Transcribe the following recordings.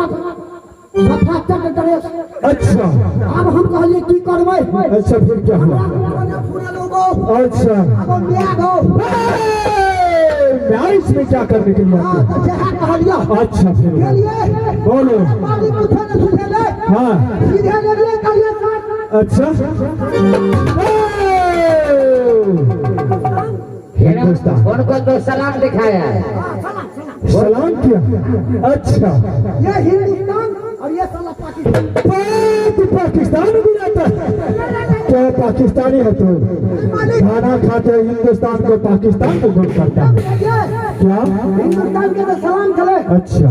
सफा चक ड्रेस। अच्छा अब हम कहलिए की करबै। अच्छा फिर क्या हुआ? पूरा लोगो अच्छा अब ब्याह हो मैरिज में क्या करने के लिए आते तो जहाँ कहलिए। अच्छा फिर गेलिए बोलो। पानी पूछे न सुने ले। हाँ सीधे गेलिए कहलिए सर। अच्छा हिंदुस्तान उनको तो सलाम दिखाया है। सलाम किया। अच्छा ये हिंदुस्तान और ये साला पाकिस्तान। तो पाकिस्तान भी रहता है क्या? पाकिस्तानी है तो खाना खाते हिंदुस्तान को पाकिस्तान को वोट करता है क्या? हिंदुस्तान के तो सलाम चले। अच्छा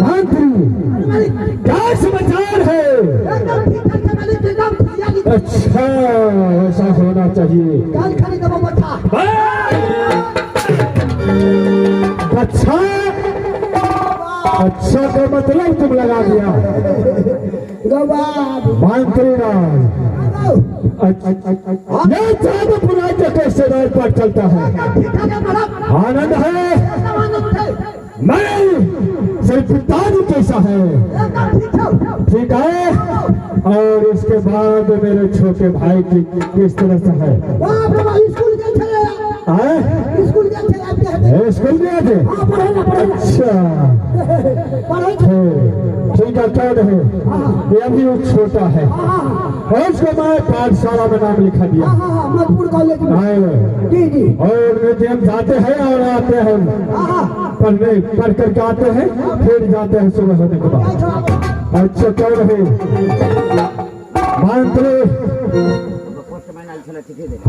मंत्री क्या समाचार है? अच्छा ऐसा होना चाहिए। अच्छा अच्छा का मतलब तुम लगा दिया मंत्री राज। ये चाँदपुर राज्य के रिश्तेदार पर चलता है। आनंद है मैं सिर्फ पिताजी कैसा है ठीक है। और इसके बाद मेरे छोटे भाई की किस तरह से है? स्कूल गए थे। अच्छा ठीक है क्या है? ये अभी छोटा है और उसको मैं पाठशाला में नाम लिखा दिया। और म्यूजियम जाते हैं और आते हैं पढ़ने पढ़ करके आते हैं फिर जाते हैं सुबह होने के बाद। अच्छा क्या रहे मंत्री?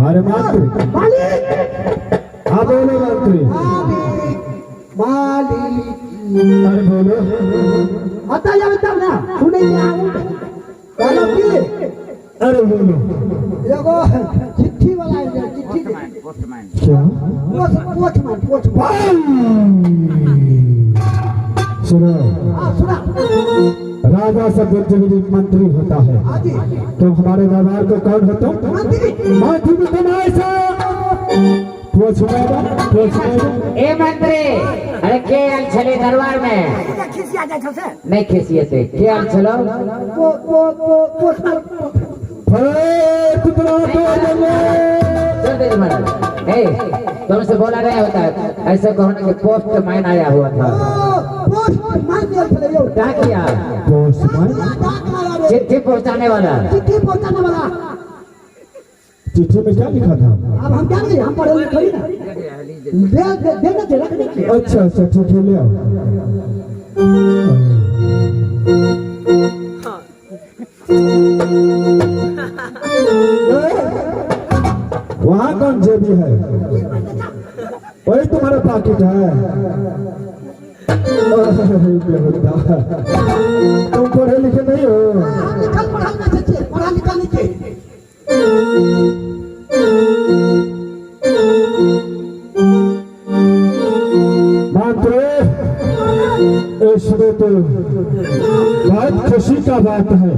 अरे मंत्री हाँ बोलो मंत्री। अरे बोलो अरे बोलो। चिट्ठी वाला चिट्ठी क्या सुनो राजा से बुद्धिजीवी मंत्री होता है तो हमारे दरबार को कौन होता? मंत्री में तुम ऐसा ए मंत्री अरे के आल छले दरबार में नहीं खिसिए थे के आल चलो तुमसे बोला नहीं होता है ऐसे कहने के पोस्ट मैन आया हुआ था। क्या किया? चिट्ठी पहुंचाने वाला। चिट्ठी में क्या लिखा था? अब हम क्या करें? हम पढ़े लिखे ना देना थे रख दे। अच्छा अच्छा ठीक है ले आओ। वहाँ कौन जेबी है? वही तुम्हारा पाकिट है। तुम पढ़े लिखे नहीं हो? पढ़ा लिखा नहीं इसमें तो बहुत खुशी का बात है।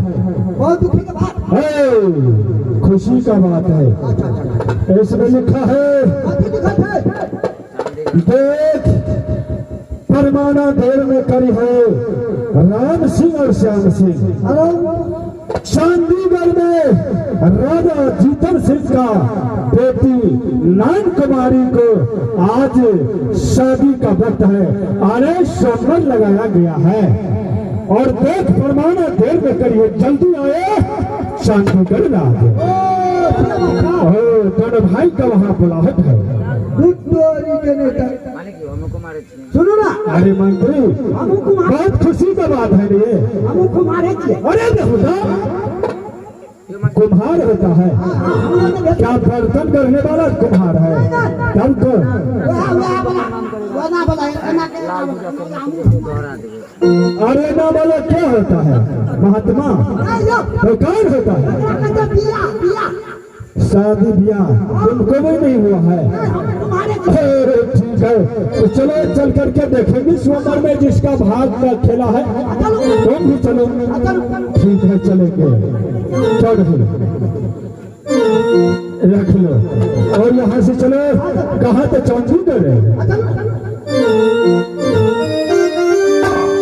बहुत दुखी का बात है खुशी का बात है। इसमें लिखा है देख परमाना देर में करी है राम सिंह और श्याम सिंह। चंडीगढ़ में राजा जीतन सिंह का बेटी नान कुमारी को आज शादी का वक्त है। अरे सोमवार लगाया गया है और देख परमाना देर में करिए जल्दी आए चंडीगढ़ राज। दोनों भाई का वहाँ बुलाहट है। सुनो ना अरे मंत्री बहुत खुशी का बात है ये। अरे कुम्हार होता है क्या? बर्तन करने वाला कुम्हार है तब तो। अरे ना बोलो क्या होता है? महात्मा तो कौन होता है? शादी ब्याह तुमको भी नहीं हुआ है? ठीक है तो चलो चल करके देखेंगे सोमवार में जिसका भाग का खेला है तुम भी चलो। ठीक है चलेंगे। रख लो और यहाँ से चलो कहाँ तो चंडीगढ़ है।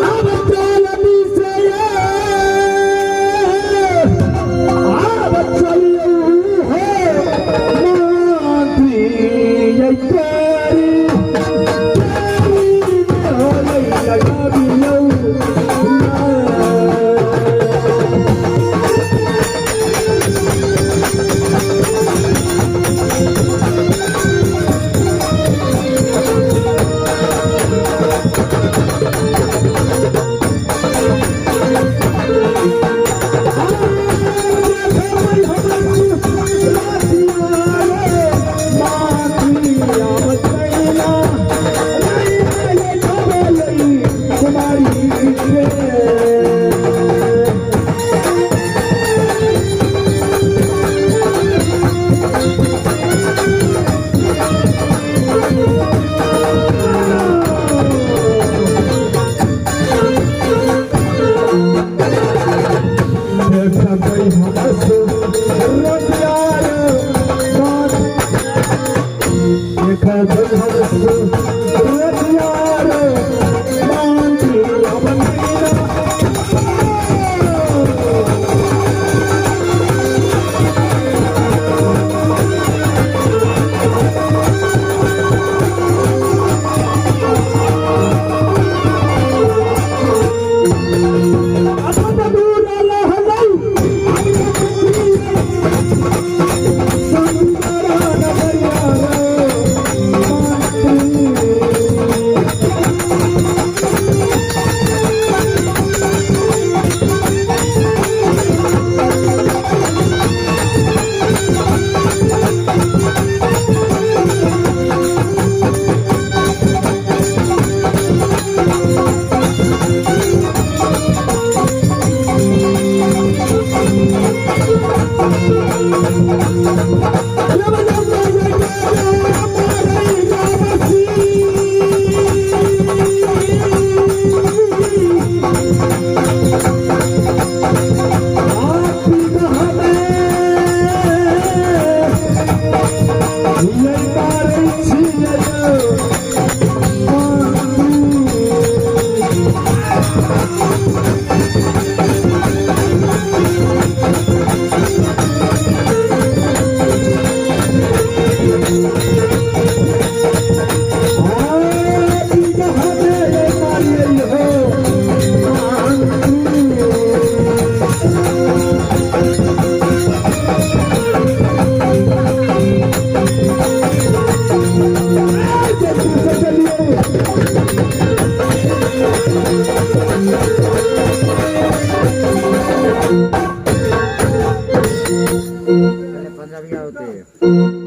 अब चलनी से अब चलियो है मंत्री ये तेरी लगा दियो पंजाबी होते हैं।